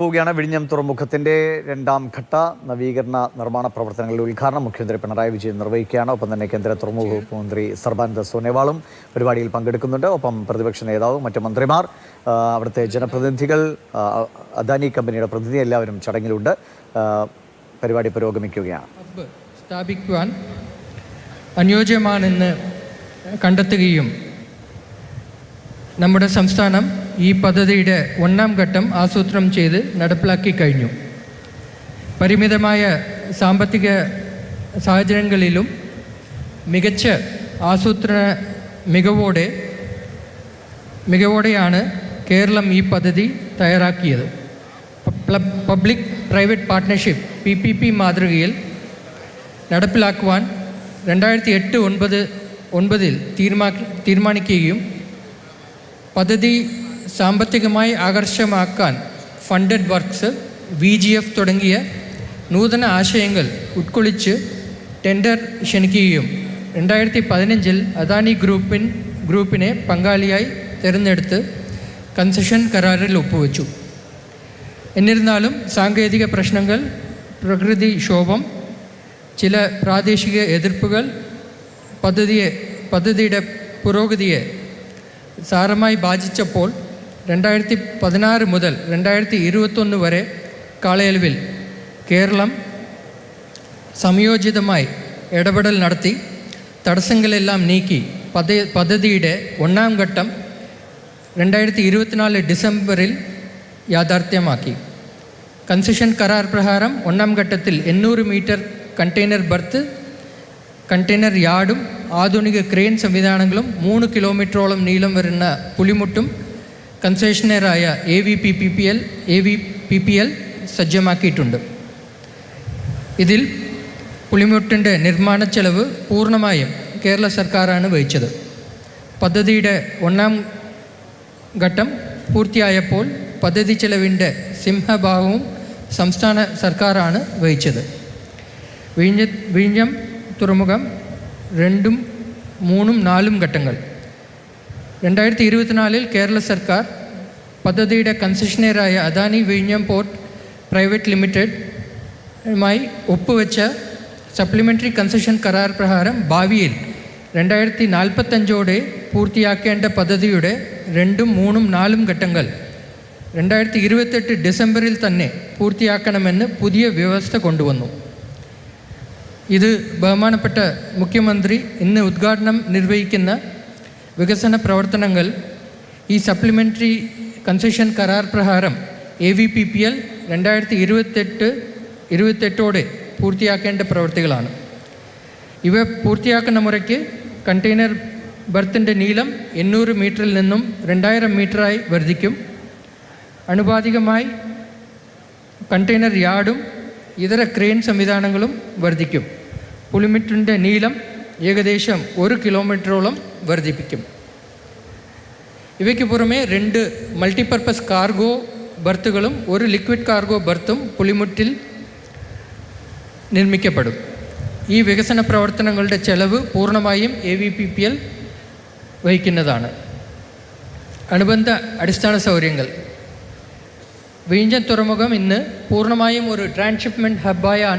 പോവുകയാണ്. വിഴിഞ്ഞം തുറമുഖത്തിന്റെ രണ്ടാം ഘട്ട നവീകരണ നിർമ്മാണ പ്രവർത്തനങ്ങളുടെ ഉദ്ഘാടനം മുഖ്യമന്ത്രി പിണറായി വിജയൻ നിർവഹിക്കുകയാണ്. ഒപ്പം തന്നെ കേന്ദ്ര തുറമുഖ വകുപ്പ് മന്ത്രി സർബാനന്ദ സോനോവാളും പരിപാടിയിൽ പങ്കെടുക്കുന്നുണ്ട്. ഒപ്പം പ്രതിപക്ഷ നേതാവ്, മറ്റ് മന്ത്രിമാർ, അവിടുത്തെ ജനപ്രതിനിധികൾ, അദാനി കമ്പനിയുടെ പ്രതിനിധി എല്ലാവരും ചടങ്ങിലുണ്ട്. പരിപാടി പുരോഗമിക്കുകയാണ്. സ്ഥാപിക്കുവാൻ അനുയോജ്യമാണെന്ന് കണ്ടെത്തുകയും നമ്മുടെ സംസ്ഥാനം ഈ പദ്ധതിയുടെ ഒന്നാം ഘട്ടം ആസൂത്രണം ചെയ്ത് നടപ്പിലാക്കി കഴിഞ്ഞു. പരിമിതമായ സാമ്പത്തിക സാഹചര്യങ്ങളിലും മികച്ച ആസൂത്രണ മികവോടെയാണ് കേരളം ഈ പദ്ധതി തയ്യാറാക്കിയത്. പബ്ലിക് പ്രൈവറ്റ് പാർട്ട്ണർഷിപ്പ് PPP മാതൃകയിൽ നടപ്പിലാക്കുവാൻ 2008-09 തീരുമാനിക്കുകയും പദ്ധതി സാമ്പത്തികമായി ആകർഷകമാക്കാൻ ഫണ്ടഡ് വർക്ക്സ്, VGF തുടങ്ങിയ നൂതന ആശയങ്ങൾ ഉൾക്കൊള്ളിച്ച് ടെൻഡർ ക്ഷണിക്കുകയും 2015 അദാനി ഗ്രൂപ്പിനെ പങ്കാളിയായി തിരഞ്ഞെടുത്ത് കൺസെഷൻ കരാറിൽ ഒപ്പുവെച്ചു. എന്നിരുന്നാലും സാങ്കേതിക പ്രശ്നങ്ങൾ, പ്രകൃതിക്ഷോഭം, ചില പ്രാദേശിക എതിർപ്പുകൾ പദ്ധതിയുടെ പുരോഗതിയെ സാരമായി ബാധിച്ചപ്പോൾ 2016 മുതൽ 2021 വരെ കാലയളവിൽ കേരളം സംയോജിതമായി ഇടപെടൽ നടത്തി തടസ്സങ്ങളെല്ലാം നീക്കി പദ്ധതിയുടെ ഒന്നാം ഘട്ടം 2024 ഡിസംബറിൽ യാഥാർത്ഥ്യമാക്കി. കൺസെഷൻ കരാർ പ്രകാരം ഒന്നാം ഘട്ടത്തിൽ 800 മീറ്റർ കണ്ടെയ്നർ ബർത്ത്, കണ്ടെയ്നർ യാർഡും ആധുനിക ക്രെയിൻ സംവിധാനങ്ങളും 3 കിലോമീറ്ററോളം നീളം വരുന്ന പുലിമുട്ടും കൺസെഷനറായ AVPPL സജ്ജമാക്കിയിട്ടുണ്ട്. ഇതിൽ പുലിമുട്ടിൻ്റെ നിർമ്മാണ ചെലവ് പൂർണ്ണമായും കേരള സർക്കാരാണ് വഹിച്ചത്. പദ്ധതിയുടെ ഒന്നാം ഘട്ടം പൂർത്തിയായപ്പോൾ പദ്ധതി ചെലവിൻ്റെ സിംഹഭാഗവും സംസ്ഥാന സർക്കാരാണ് വഹിച്ചത്. വിഴിഞ്ഞം തുറമുഖം 2, 3, 4 ഘട്ടങ്ങൾ. 2024 കേരള സർക്കാർ പദ്ധതിയുടെ കൺസെഷനറായ അദാനി വിഴിഞ്ഞം പോർട്ട് പ്രൈവറ്റ് ലിമിറ്റഡുമായി ഒപ്പുവെച്ച സപ്ലിമെൻ്ററി കൺസെഷൻ കരാർ പ്രകാരം ഭാവിയിൽ 2045 പൂർത്തിയാക്കേണ്ട പദ്ധതിയുടെ 2, 3, 4 ഘട്ടങ്ങൾ 2028 ഡിസംബറിൽ തന്നെ പൂർത്തിയാക്കണമെന്ന് പുതിയ വ്യവസ്ഥ കൊണ്ടുവന്നു. ഇത് ബഹുമാനപ്പെട്ട മുഖ്യമന്ത്രി ഇന്ന് ഉദ്ഘാടനം നിർവഹിക്കുന്ന വികസന പ്രവർത്തനങ്ങൾ ഈ സപ്ലിമെൻ്ററി കൺസെഷൻ കരാർ പ്രകാരം AVPPL 2028 പൂർത്തിയാക്കേണ്ട പ്രവൃത്തികളാണ്. ഇവ പൂർത്തിയാക്കുന്ന മുറയ്ക്ക് കണ്ടെയ്നർ ബർത്തിൻ്റെ നീളം 800 മീറ്ററിൽ നിന്നും 2000 മീറ്ററായി വർദ്ധിക്കും. ആനുപാതികമായി കണ്ടെയ്നർ യാർഡും ഇതര ക്രെയിൻ സംവിധാനങ്ങളും വർദ്ധിക്കും. പുലിമുട്ടിൻ്റെ നീളം ഏകദേശം 1 കിലോമീറ്ററോളം വർദ്ധിപ്പിക്കും. ഇവയ്ക്ക് പുറമെ 2 മൾട്ടിപർപ്പസ് കാർഗോ ബർത്തുകളും 1 ലിക്വിഡ് കാർഗോ ബർത്തും പുലിമുട്ടിൽ നിർമ്മിക്കപ്പെടും. ഈ വികസന പ്രവർത്തനങ്ങളുടെ ചെലവ് പൂർണ്ണമായും AVPPL വഹിക്കുന്നതാണ്. അനുബന്ധ അടിസ്ഥാന സൗകര്യങ്ങൾ. വിഴിഞ്ഞം തുറമുഖം ഇന്ന് പൂർണ്ണമായും ഒരു ട്രാൻസ്ഷിപ്മെൻറ്റ് ഹബ്ബായാണ്